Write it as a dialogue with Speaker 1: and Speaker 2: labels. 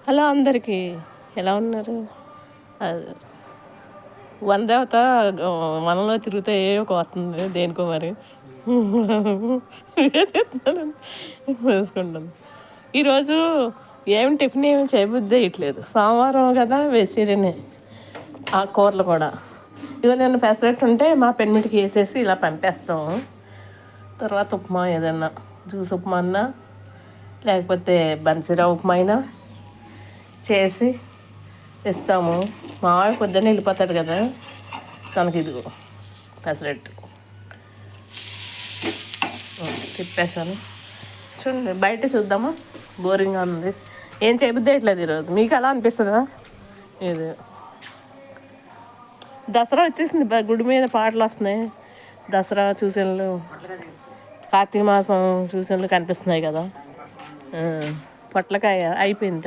Speaker 1: Hello అందరికీ, ఎలా ఉన్నారు? అది వనదేవత వనంలో తిరుగుతే ఏవో వస్తుంది దేనికో మరి వేసుకుంటాను. ఈరోజు ఏమి టిఫిన్ ఏమి చేయబుద్ధి వేయట్లేదు. సోమవారం కదా, వెజిటేరియనే. ఆ కూరలు కూడా ఇదిగో నేను పెసరట్టు ఉంటే మా పెన్మిటికి వేసేసి ఇలా పంపేస్తాము. తర్వాత ఉప్మా ఏదన్నా జ్యూస్ ఉప్మా అన్నా లేకపోతే బన్సీరా ఉప్మా అయినా చేసి ఇస్తాము. మామయ్య పొద్దున్నే వెళ్ళిపోతాడు కదా, తనకి ఇదిగో పెసరట్టు తిప్పేసాను. చూడండి, బయట చూద్దామా, బోరింగ్గా ఉంది. ఏం చేయబుద్ధి వేయట్లేదు ఈరోజు. మీకు ఎలా అనిపిస్తుందా? ఇది దసరా వచ్చేసింది, గుడి మీద పాటలు వస్తున్నాయి. దసరా సూచనలు, కార్తీక మాసం సూచనలు కనిపిస్తున్నాయి కదా. పొట్లకాయ అయిపోయింది.